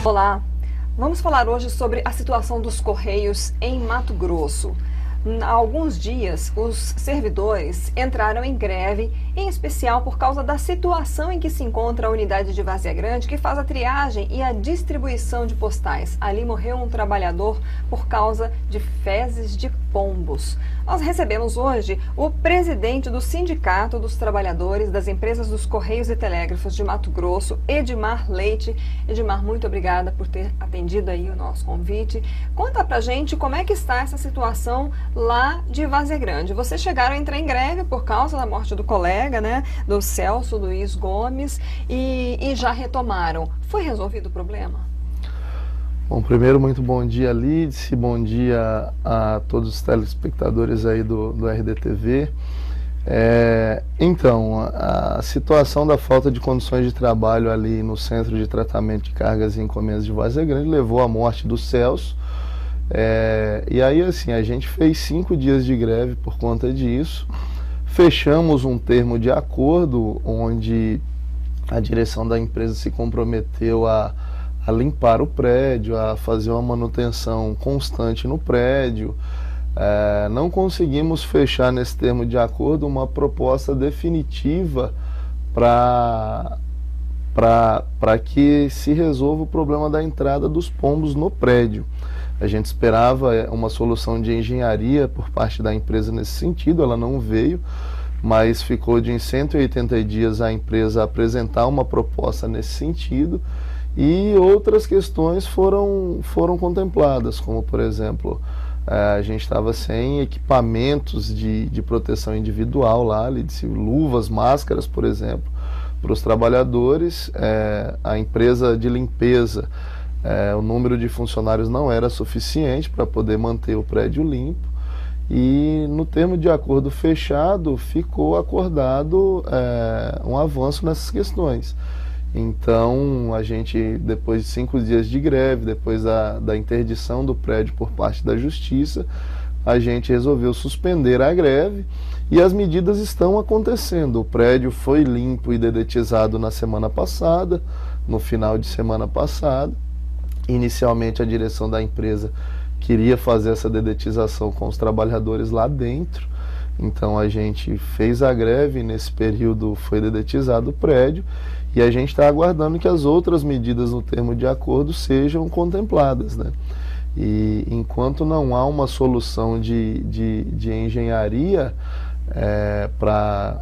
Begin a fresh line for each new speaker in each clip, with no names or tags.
Olá, vamos falar hoje sobre a situação dos Correios em Mato Grosso. Há alguns dias, os servidores entraram em greve, em especial por causa da situação em que se encontra a unidade de Várzea Grande, que faz a triagem e a distribuição de postais. Ali morreu um trabalhador por causa de fezes de pombos. Nós recebemos hoje o presidente do Sindicato dos Trabalhadores das Empresas dos Correios e Telégrafos de Mato Grosso, Edmar Leite. Edmar, muito obrigada por ter atendido aí o nosso convite. Conta pra gente como é que está essa situação lá de Várzea Grande. Vocês chegaram a entrar em greve por causa da morte do colega, né, do Celso Luiz Gomes, e já retomaram. Foi resolvido o problema?
Bom, primeiro, muito bom dia, Lídice, bom dia a todos os telespectadores aí do RDTV. Então, a situação da falta de condições de trabalho ali no Centro de Tratamento de Cargas e Encomendas de Várzea Grande levou à morte do Celso. E aí, assim, a gente fez 5 dias de greve por conta disso. Fechamos um termo de acordo onde a direção da empresa se comprometeu a limpar o prédio, a fazer uma manutenção constante no prédio. Não conseguimos fechar nesse termo de acordo uma proposta definitiva para que se resolva o problema da entrada dos pombos no prédio. A gente esperava uma solução de engenharia por parte da empresa nesse sentido, ela não veio, mas ficou de em 180 dias a empresa apresentar uma proposta nesse sentido. E outras questões foram contempladas, como por exemplo, a gente estava sem equipamentos de proteção individual lá, luvas, máscaras, por exemplo, para os trabalhadores. A empresa de limpeza, o número de funcionários não era suficiente para poder manter o prédio limpo. E no termo de acordo fechado, ficou acordado um avanço nessas questões. Então, a gente, depois de 5 dias de greve, depois da interdição do prédio por parte da Justiça, a gente resolveu suspender a greve e as medidas estão acontecendo. O prédio foi limpo e dedetizado na semana passada, no final de semana passada. Inicialmente, a direção da empresa queria fazer essa dedetização com os trabalhadores lá dentro. Então, a gente fez a greve, nesse período foi dedetizado o prédio. E a gente está aguardando que as outras medidas no termo de acordo sejam contempladas, né? E enquanto não há uma solução de engenharia para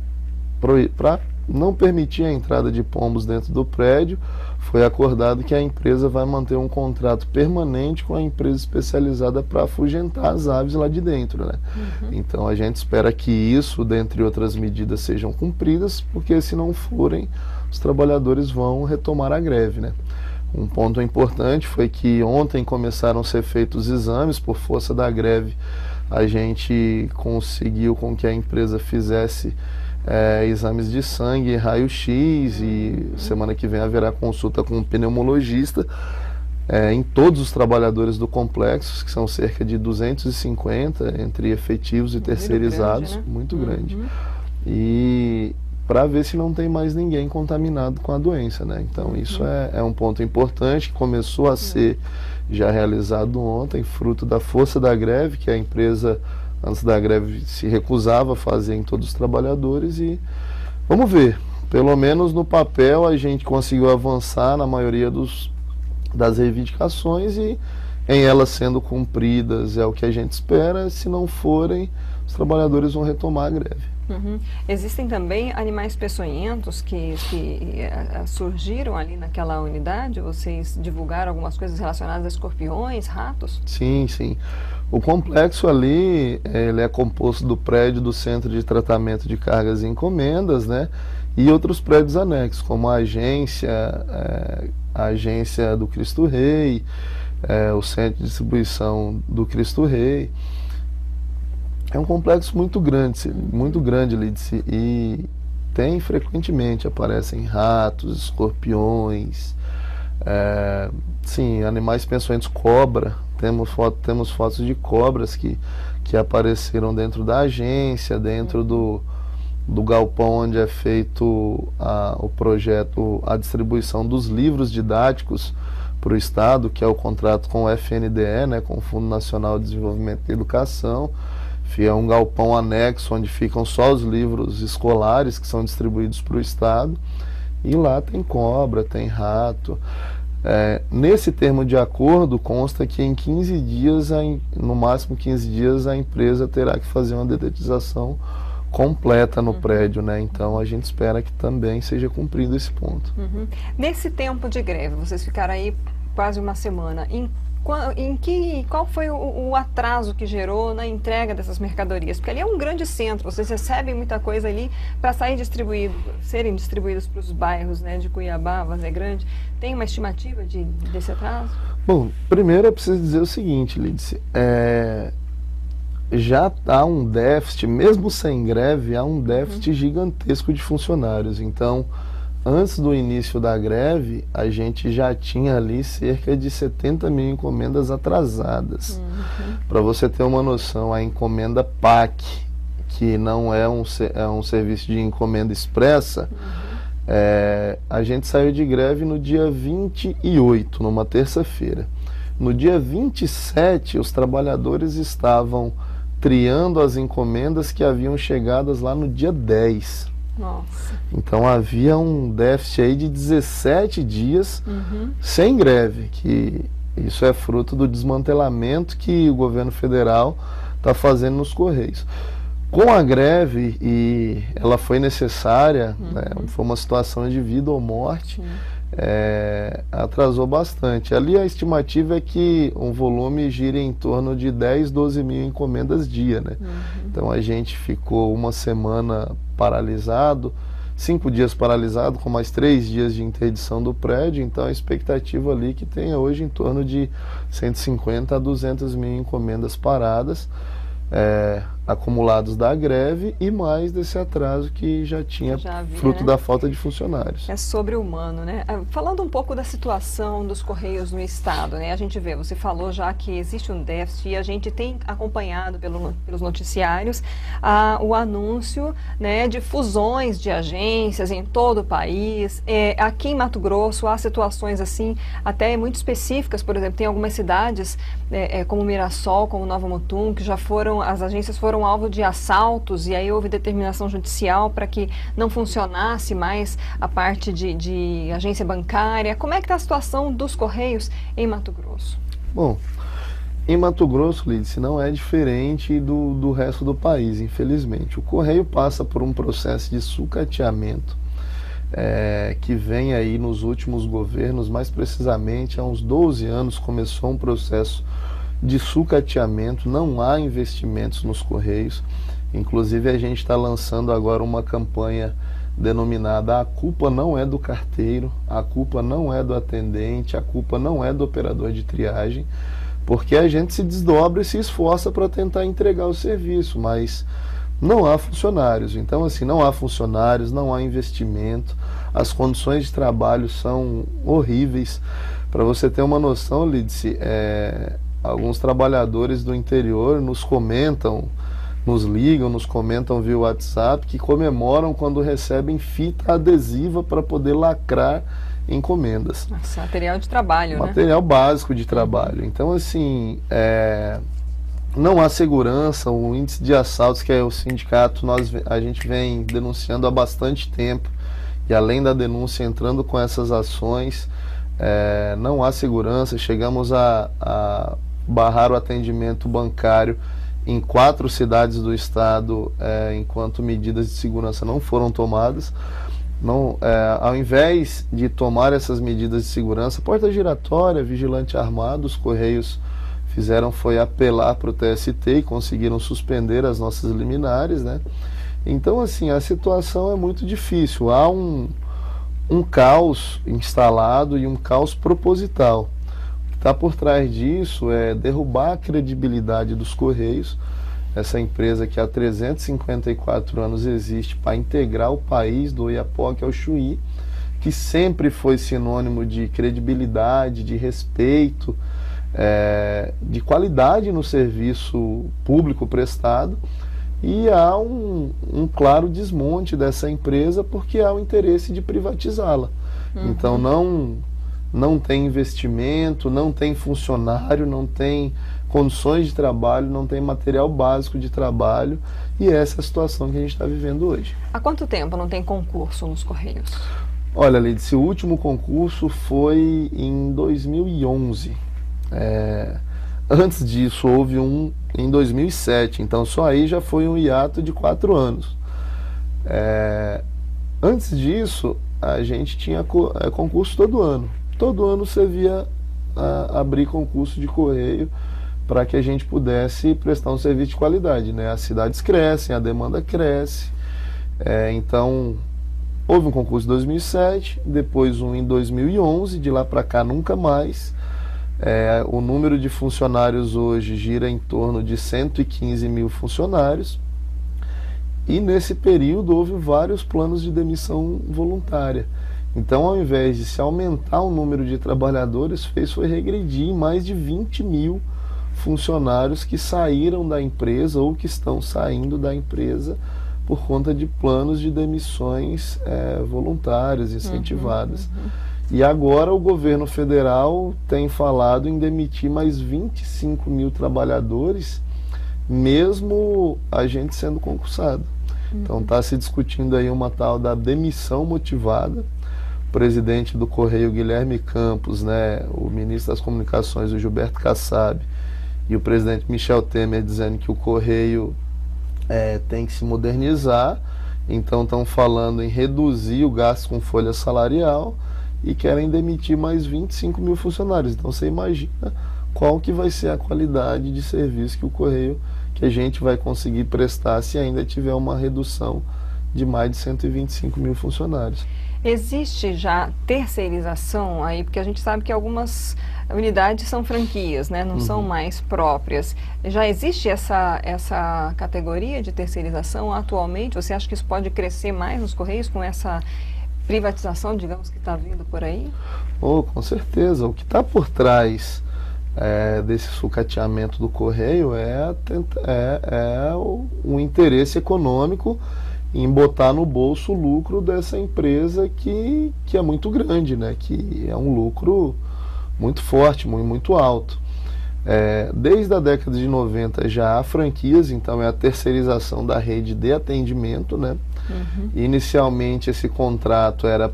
não permitir a entrada de pombos dentro do prédio, foi acordado que a empresa vai manter um contrato permanente com a empresa especializada para afugentar as aves lá de dentro, né? Então a gente espera que isso, dentre outras medidas, sejam cumpridas, porque se não forem, os trabalhadores vão retomar a greve, né? Um ponto importante foi que ontem começaram a ser feitos exames. Por força da greve, a gente conseguiu com que a empresa fizesse exames de sangue, raio-x, e semana que vem haverá consulta com um pneumologista em todos os trabalhadores do complexo, que são cerca de 250, entre efetivos e terceirizados, muito grande. E para ver se não tem mais ninguém contaminado com a doença, né? Então isso é um ponto importante, que começou a ser já realizado ontem, fruto da força da greve, que a empresa, antes da greve, se recusava a fazer em todos os trabalhadores. E vamos ver, pelo menos no papel a gente conseguiu avançar na maioria das reivindicações, e em elas sendo cumpridas é o que a gente espera. Se não forem, os trabalhadores vão retomar a greve.
Existem também animais peçonhentos que surgiram ali naquela unidade? Vocês divulgaram algumas coisas relacionadas a escorpiões, ratos?
Sim, sim. O complexo ali, ele é composto do prédio do Centro de Tratamento de Cargas e Encomendas, né? E outros prédios anexos, como a agência do Cristo Rei, o Centro de Distribuição do Cristo Rei. É um complexo muito grande, Lídice, e frequentemente aparecem ratos, escorpiões, sim, animais peçonhentos, cobra. Temos fotos de cobras que apareceram dentro da agência, dentro do galpão onde é feito o projeto, a distribuição dos livros didáticos para o Estado, que é o contrato com o FNDE, né, com o Fundo Nacional de Desenvolvimento da Educação. É um galpão anexo onde ficam só os livros escolares que são distribuídos para o Estado, e lá tem cobra, tem rato. Nesse termo de acordo consta que em 15 dias, no máximo 15 dias, a empresa terá que fazer uma dedetização completa no prédio, né? Então a gente espera que também seja cumprido esse ponto.
Nesse tempo de greve, vocês ficaram aí quase uma semana. Qual foi o atraso que gerou na entrega dessas mercadorias? Porque ali é um grande centro, vocês recebem muita coisa ali para serem distribuídos para os bairros, né, de Cuiabá, Várzea Grande. Tem uma estimativa desse atraso?
Bom, primeiro é preciso dizer o seguinte, Lídice, já há um déficit, mesmo sem greve, há um déficit gigantesco de funcionários. Então, antes do início da greve, a gente já tinha ali cerca de 70 mil encomendas atrasadas. Para você ter uma noção, a encomenda PAC, que não é um serviço de encomenda expressa, a gente saiu de greve no dia 28, numa terça-feira. No dia 27, os trabalhadores estavam triando as encomendas que haviam chegado lá no dia 10.
Nossa.
Então havia um déficit aí de 17 dias sem greve, que isso é fruto do desmantelamento que o governo federal está fazendo nos Correios. Com a greve, e ela foi necessária, né, foi uma situação de vida ou morte, atrasou bastante. Ali a estimativa é que um volume gira em torno de 10, 12 mil encomendas dia, né? Então a gente ficou uma semana paralisado, 5 dias paralisado, com mais 3 dias de interdição do prédio. Então a expectativa ali que tenha hoje em torno de 150 a 200 mil encomendas paradas, acumulados da greve, e mais desse atraso que já tinha fruto, né, da falta de funcionários.
É sobre-humano, né? Falando um pouco da situação dos Correios no Estado, né? A gente vê, você falou já que existe um déficit, e a gente tem acompanhado pelos noticiários o anúncio, né, de fusões de agências em todo o país. Aqui em Mato Grosso há situações assim, até muito específicas. Por exemplo, tem algumas cidades como Mirassol, como Nova Mutum, que as agências foram alvo de assaltos, e aí houve determinação judicial para que não funcionasse mais a parte de agência bancária. Como é que está a situação dos Correios em Mato Grosso?
Bom, em Mato Grosso, Lídice, não é diferente do resto do país, infelizmente. O Correio passa por um processo de sucateamento que vem aí nos últimos governos. Mais precisamente há uns 12 anos começou um processo de sucateamento. Não há investimentos nos Correios. Inclusive a gente está lançando agora uma campanha denominada "A culpa não é do carteiro, a culpa não é do atendente, a culpa não é do operador de triagem", porque a gente se desdobra e se esforça para tentar entregar o serviço, mas não há funcionários. Então, assim, não há funcionários, não há investimento, as condições de trabalho são horríveis. Para você ter uma noção, Lídice, alguns trabalhadores do interior nos comentam, nos ligam, nos comentam via WhatsApp, que comemoram quando recebem fita adesiva para poder lacrar encomendas.
Nossa, material de trabalho,
material básico de trabalho. Então, assim, não há segurança. O índice de assaltos, que é o sindicato, a gente vem denunciando há bastante tempo, e além da denúncia, entrando com essas ações, não há segurança. Chegamos a barrar o atendimento bancário em 4 cidades do estado, enquanto medidas de segurança não foram tomadas. Ao invés de tomar essas medidas de segurança, porta giratória, vigilante armado, os Correios foi apelar para o TST e conseguiram suspender as nossas liminares, né? Então, assim, a situação é muito difícil. Há um caos instalado e um caos proposital. Está por trás disso derrubar a credibilidade dos Correios, essa empresa que há 354 anos existe para integrar o país do Oiapoque ao Chuí, que sempre foi sinônimo de credibilidade, de respeito, de qualidade no serviço público prestado. E há um claro desmonte dessa empresa porque há o interesse de privatizá-la. Então não tem investimento, não tem funcionário, não tem condições de trabalho, não tem material básico de trabalho, e essa é a situação que a gente está vivendo hoje.
Há quanto tempo não tem concurso nos Correios?
Olha, Leidice, o último concurso foi em 2011. Antes disso, houve um em 2007, então só aí já foi um hiato de 4 anos. Antes disso, a gente tinha concurso todo ano. Todo ano você via abrir concurso de correio para que a gente pudesse prestar um serviço de qualidade, né? As cidades crescem, a demanda cresce. Então, houve um concurso em 2007, depois um em 2011, de lá para cá nunca mais. O número de funcionários hoje gira em torno de 115 mil funcionários. E nesse período houve vários planos de demissão voluntária. Então, ao invés de se aumentar o número de trabalhadores, foi regredir em mais de 20 mil funcionários que saíram da empresa ou que estão saindo da empresa por conta de planos de demissões voluntárias, incentivadas. E agora o governo federal tem falado em demitir mais 25 mil trabalhadores, mesmo a gente sendo concursado. Então está se discutindo aí uma tal da demissão motivada. O presidente do Correio, Guilherme Campos, né, o ministro das Comunicações, o Gilberto Kassab, e o presidente Michel Temer dizendo que o Correio tem que se modernizar. Então estão falando em reduzir o gasto com folha salarial e querem demitir mais 25 mil funcionários. Então você imagina qual que vai ser a qualidade de serviço que a gente vai conseguir prestar se ainda tiver uma redução de mais de 125 mil funcionários.
Existe já terceirização aí, porque a gente sabe que algumas unidades são franquias, né? Não são mais próprias. Já existe essa categoria de terceirização atualmente? Você acha que isso pode crescer mais nos Correios com essa privatização, digamos, que está vindo por aí?
Com certeza. O que está por trás desse sucateamento do Correio o interesse econômico em botar no bolso o lucro dessa empresa que é muito grande, né? Que é um lucro muito forte, muito alto. Desde a década de 90 já há franquias, então é a terceirização da rede de atendimento, né? Inicialmente esse contrato era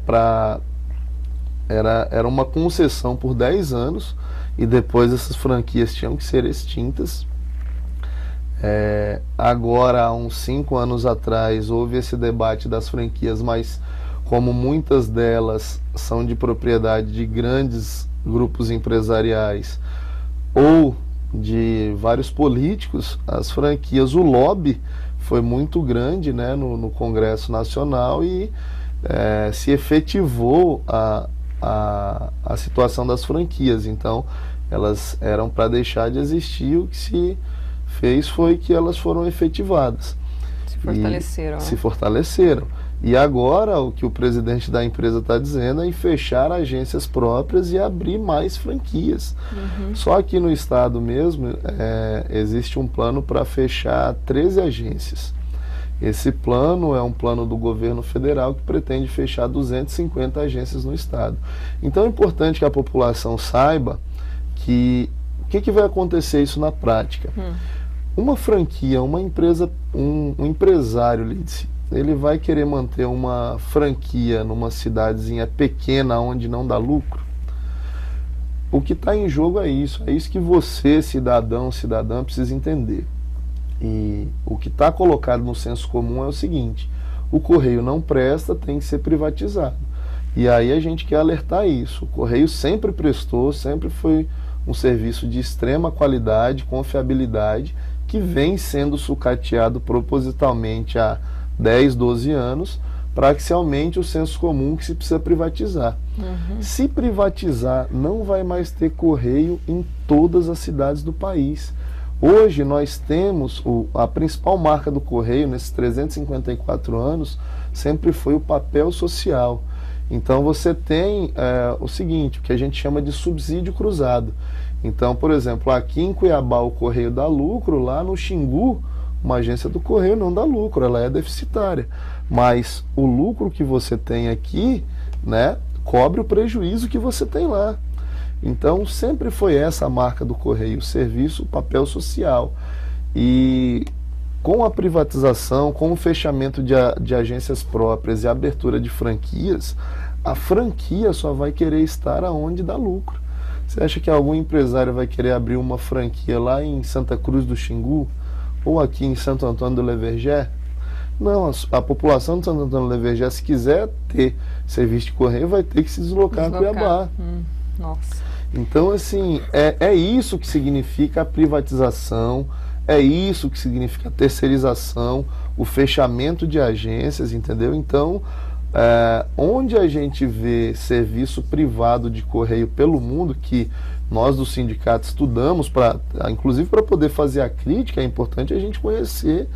uma concessão por 10 anos e depois essas franquias tinham que ser extintas. Agora, há uns 5 anos atrás, houve esse debate das franquias, mas como muitas delas são de propriedade de grandes grupos empresariais ou de vários políticos, as franquias, o lobby foi muito grande, né, no Congresso Nacional e se efetivou a situação das franquias. Então, elas eram para deixar de existir. O que se fez foi que elas foram efetivadas.
Se fortaleceram.
Se fortaleceram. E agora o que o presidente da empresa está dizendo é fechar agências próprias e abrir mais franquias. Só que no estado mesmo existe um plano para fechar 13 agências. Esse plano é um plano do governo federal que pretende fechar 250 agências no estado. Então é importante que a população saiba que o que vai acontecer isso na prática. Uma franquia, uma empresa, um empresário, Lídice, ele vai querer manter uma franquia numa cidadezinha pequena onde não dá lucro? O que está em jogo é isso que você, cidadão, cidadã, precisa entender. E o que está colocado no senso comum é o seguinte: o Correio não presta, tem que ser privatizado. E aí a gente quer alertar isso. O Correio sempre prestou, sempre foi um serviço de extrema qualidade, confiabilidade, que vem sendo sucateado propositalmente há 10, 12 anos, para que se aumente o senso comum que se precisa privatizar. Se privatizar, não vai mais ter Correio em todas as cidades do país. Hoje nós temos a principal marca do Correio, nesses 354 anos, sempre foi o papel social. Então você tem o seguinte, o que a gente chama de subsídio cruzado. Então, por exemplo, aqui em Cuiabá o Correio dá lucro, lá no Xingu uma agência do Correio não dá lucro, ela é deficitária. Mas o lucro que você tem aqui, né, cobre o prejuízo que você tem lá. Então, sempre foi essa a marca do Correio, o serviço, o papel social. E com a privatização, com o fechamento de agências próprias e a abertura de franquias, a franquia só vai querer estar aonde dá lucro. Você acha que algum empresário vai querer abrir uma franquia lá em Santa Cruz do Xingu ou aqui em Santo Antônio do Levergé? Não, a população de Santo Antônio do Levergé, se quiser ter serviço de correio, vai ter que se deslocar a Cuiabá.
Nossa.
Então, assim, é isso que significa a privatização, é isso que significa a terceirização, o fechamento de agências, entendeu? Então, onde a gente vê serviço privado de correio pelo mundo, que nós do sindicato estudamos, inclusive para poder fazer a crítica, é importante a gente conhecer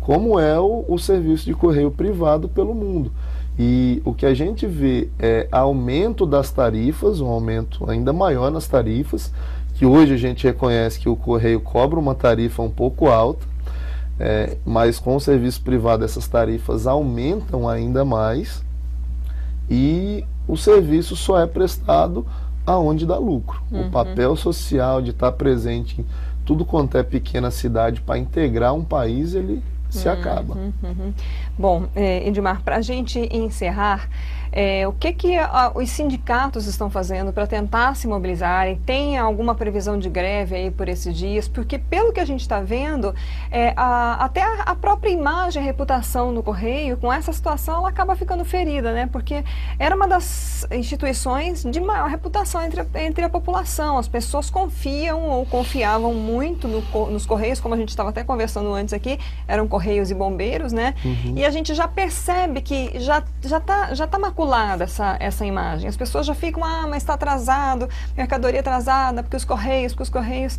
como é o serviço de correio privado pelo mundo. E o que a gente vê é aumento das tarifas, um aumento ainda maior nas tarifas, que hoje a gente reconhece que o correio cobra uma tarifa um pouco alta, mas com o serviço privado essas tarifas aumentam ainda mais, e o serviço só é prestado aonde dá lucro. O papel social de estar presente em tudo quanto é pequena cidade para integrar um país, ele se acaba.
Bom, Edmar, para a gente encerrar, o que os sindicatos estão fazendo para tentar se mobilizarem? Tem alguma previsão de greve aí por esses dias? Porque pelo que a gente está vendo, até a própria imagem, a reputação do Correio, com essa situação, ela acaba ficando ferida, né? Porque era uma das instituições de maior reputação entre a população. As pessoas confiam ou confiavam muito nos Correios, como a gente estava até conversando antes aqui, eram Correios e Bombeiros, né? E a gente já percebe que já tá maculada essa imagem. As pessoas já ficam, mas está atrasado, mercadoria atrasada, porque os Correios.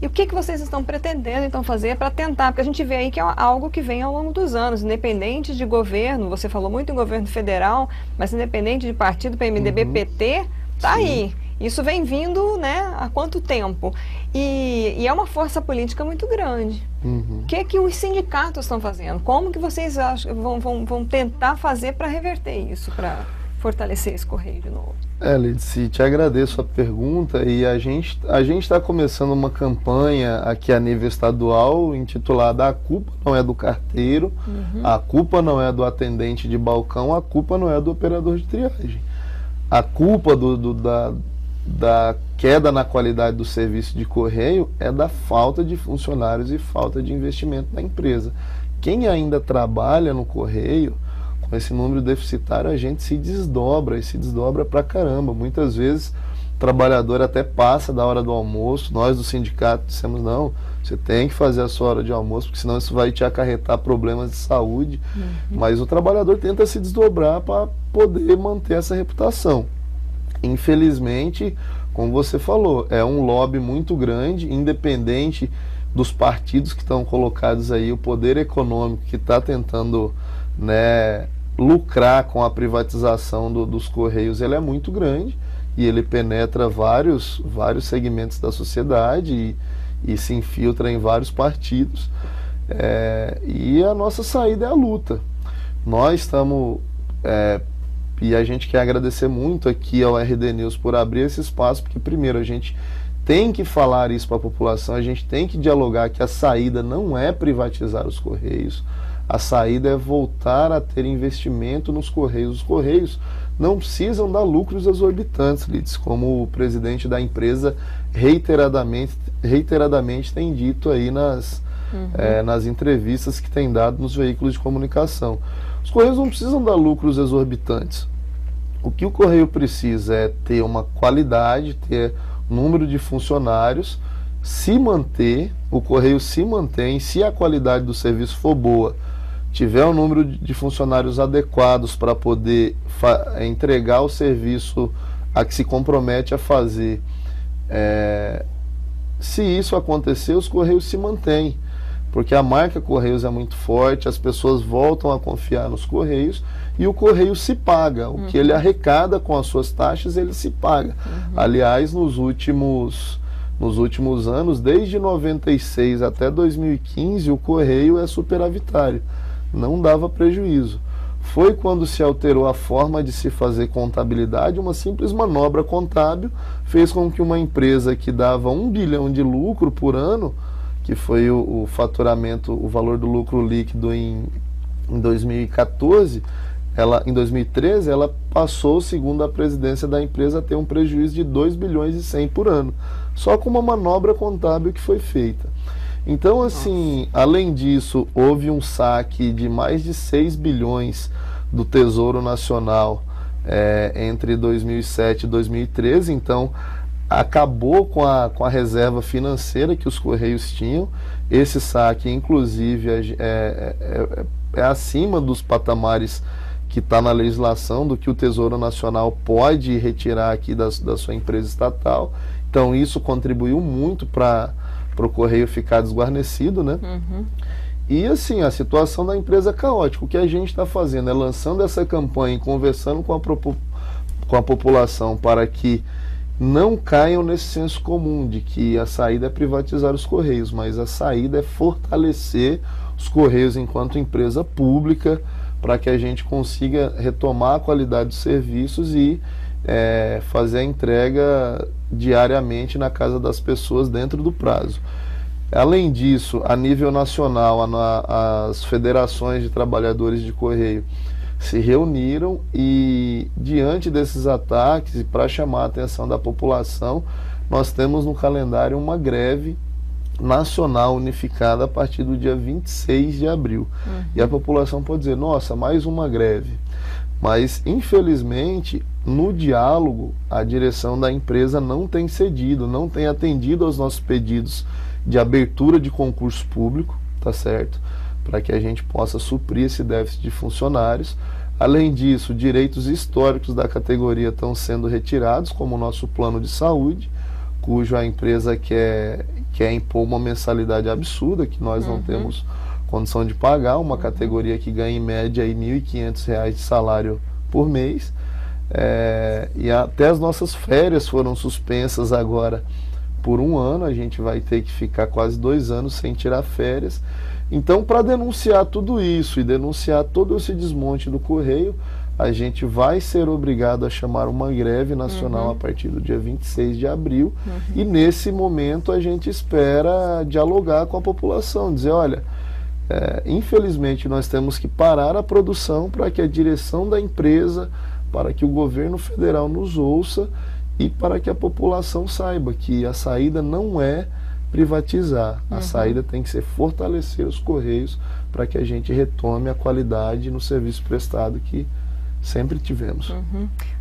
E o que vocês estão pretendendo, então, fazer para tentar? Porque a gente vê aí que é algo que vem ao longo dos anos, independente de governo, você falou muito em governo federal, mas independente de partido, PMDB, PT, tá aí. Isso vem vindo, né, há quanto tempo? E é uma força política muito grande. O que os sindicatos estão fazendo? Como que vocês acham, vão tentar fazer para reverter isso, para fortalecer esse Correio de novo?
Lidice, te agradeço a pergunta, e a gente está começando uma campanha aqui a nível estadual intitulada "A culpa não é do carteiro, a culpa não é do atendente de balcão, a culpa não é do operador de triagem". A culpa da queda na qualidade do serviço de correio é da falta de funcionários e falta de investimento na empresa. Quem ainda trabalha no correio, com esse número deficitário, a gente se desdobra, e se desdobra pra caramba. Muitas vezes o trabalhador até passa da hora do almoço. Nós do sindicato dissemos: não, você tem que fazer a sua hora de almoço, porque senão isso vai te acarretar problemas de saúde. Mas o trabalhador tenta se desdobrar para poder manter essa reputação. Infelizmente, como você falou, é um lobby muito grande, independente dos partidos que estão colocados aí, o poder econômico que está tentando, né, lucrar com a privatização dos Correios, ele é muito grande, e ele penetra vários segmentos da sociedade e se infiltra em vários partidos. E a nossa saída é a luta. Nós estamos... E a gente quer agradecer muito aqui ao RD News por abrir esse espaço, porque primeiro a gente tem que falar isso para a população, a gente tem que dialogar que a saída não é privatizar os Correios, a saída é voltar a ter investimento nos Correios. Os Correios não precisam dar lucros exorbitantes, Lides, como o presidente da empresa reiteradamente tem dito aí nas entrevistas que tem dado nos veículos de comunicação. Os Correios não precisam dar lucros exorbitantes. O que o Correio precisa é ter uma qualidade, ter número de funcionários, se manter, o Correio se mantém, se a qualidade do serviço for boa, tiver um número de funcionários adequados para poder entregar o serviço a que se compromete a fazer. Se isso acontecer, os Correios se mantêm, porque a marca Correios é muito forte, as pessoas voltam a confiar nos Correios e o Correio se paga. O que ele arrecada com as suas taxas, ele se paga. Aliás, nos últimos anos, desde 96 até 2015, o Correio é superavitário, não dava prejuízo. foi quando se alterou a forma de se fazer contabilidade. Uma simples manobra contábil fez com que uma empresa que dava 1 bilhão de lucro por ano, que foi o faturamento, o valor do lucro líquido em 2014, em 2013, ela passou, segundo a presidência da empresa, a ter um prejuízo de 2 bilhões e 100 por ano, só com uma manobra contábil que foi feita. Então, assim, além disso, houve um saque de mais de 6 bilhões do Tesouro Nacional entre 2007 e 2013, então acabou com a reserva financeira que os Correios tinham. Esse saque, inclusive, é acima dos patamares que está na legislação, do que o Tesouro Nacional pode retirar aqui da sua empresa estatal. Então, isso contribuiu muito para o Correio ficar desguarnecido, né? Uhum. E assim, a situação da empresa é caótica. O que a gente está fazendo é lançando essa campanha e conversando com a população para que não caiam nesse senso comum de que a saída é privatizar os Correios, mas a saída é fortalecer os Correios enquanto empresa pública, para que a gente consiga retomar a qualidade dos serviços e fazer a entrega diariamente na casa das pessoas dentro do prazo. Além disso, a nível nacional, as federações de trabalhadores de Correio se reuniram e, diante desses ataques e para chamar a atenção da população, nós temos no calendário uma greve nacional unificada a partir do dia 26 de abril. Uhum. E a população pode dizer, nossa, mais uma greve. Mas, infelizmente, no diálogo, a direção da empresa não tem cedido, não tem atendido aos nossos pedidos de abertura de concurso público, tá certo? Para que a gente possa suprir esse déficit de funcionários. Além disso, direitos históricos da categoria estão sendo retirados, como o nosso plano de saúde, cujo a empresa quer impor uma mensalidade absurda, que nós não temos condição de pagar, uma categoria que ganha em média R$ 1.500 de salário por mês. E até as nossas férias foram suspensas agora por 1 ano, a gente vai ter que ficar quase 2 anos sem tirar férias. Então, para denunciar tudo isso e denunciar todo esse desmonte do Correio, a gente vai ser obrigado a chamar uma greve nacional a partir do dia 26 de abril. E nesse momento a gente espera dialogar com a população, dizer, olha, infelizmente nós temos que parar a produção para que a direção da empresa, para que o governo federal nos ouça e para que a população saiba que a saída não é privatizar, a saída tem que ser fortalecer os Correios para que a gente retome a qualidade no serviço prestado que sempre tivemos.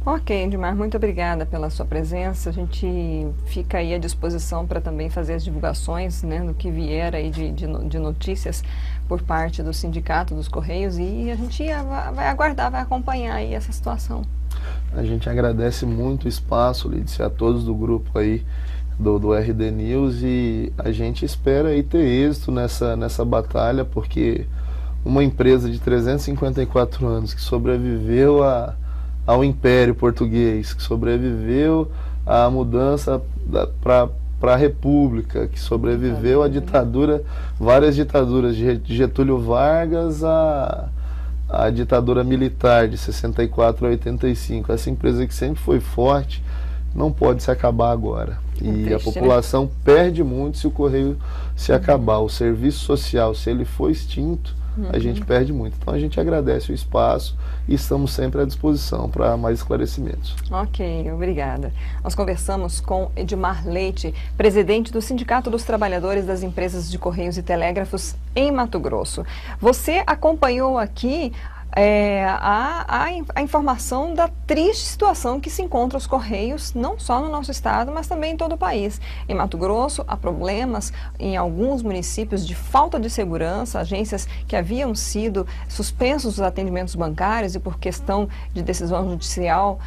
Ok, Edmar, muito obrigada pela sua presença. A gente fica aí à disposição para também fazer as divulgações, né, do que vier aí de notícias por parte do Sindicato dos Correios, e a gente vai aguardar, vai acompanhar aí essa situação.
A gente agradece muito o espaço, Lídice, a todos do grupo aí do RD News, e a gente espera aí ter êxito nessa batalha, porque uma empresa de 354 anos que sobreviveu ao Império Português, que sobreviveu à mudança para a República, que sobreviveu à ditadura, várias ditaduras, de Getúlio Vargas a ditadura militar de 64 a 85. Essa empresa que sempre foi forte não pode se acabar agora. E a população perde muito se o Correio se acabar. O serviço social, se ele for extinto, a gente perde muito. Então a gente agradece o espaço e estamos sempre à disposição para mais esclarecimentos.
Ok, obrigada. Nós conversamos com Edmar Leite, presidente do Sindicato dos Trabalhadores das Empresas de Correios e Telégrafos em Mato Grosso. Você acompanhou aqui a informação da triste situação que se encontra os Correios, não só no nosso estado, mas também em todo o país. Em Mato Grosso, há problemas em alguns municípios de falta de segurança, agências que haviam sido suspensos os atendimentos bancários e por questão de decisão judicial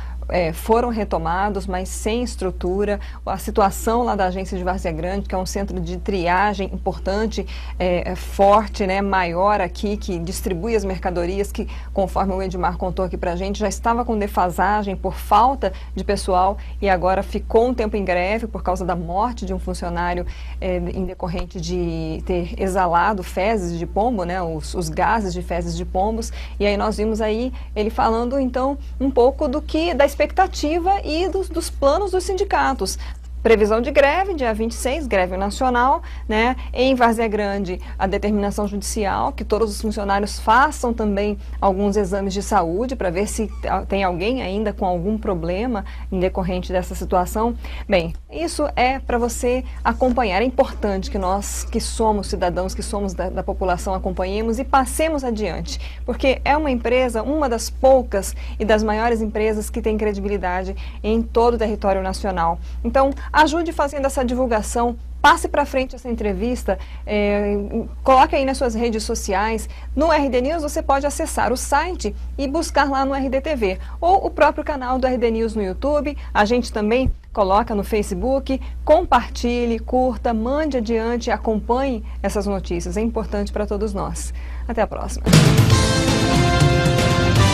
foram retomados, mas sem estrutura. A situação lá da agência de Várzea Grande, que é um centro de triagem importante, forte, né, maior aqui, que distribui as mercadorias, que, conforme o Edmar contou aqui pra gente, já estava com defasagem por falta de pessoal e agora ficou um tempo em greve por causa da morte de um funcionário em decorrente de ter exalado fezes de pombo, né, os gases de fezes de pombos. E aí nós vimos aí ele falando então um pouco da expectativa e dos planos dos sindicatos. Previsão de greve, dia 26, greve nacional, né? Em Várzea Grande, a determinação judicial, que todos os funcionários façam também alguns exames de saúde para ver se tem alguém ainda com algum problema em decorrente dessa situação. Bem, isso é para você acompanhar. É importante que nós, que somos cidadãos, que somos da população, acompanhemos e passemos adiante, porque é uma empresa, uma das poucas e das maiores empresas que tem credibilidade em todo o território nacional. Então, ajude fazendo essa divulgação, passe para frente essa entrevista, coloque aí nas suas redes sociais. No RD News você pode acessar o site e buscar lá no RDTV, ou o próprio canal do RD News no YouTube. A gente também coloca no Facebook, compartilhe, curta, mande adiante, acompanhe essas notícias. É importante para todos nós. Até a próxima.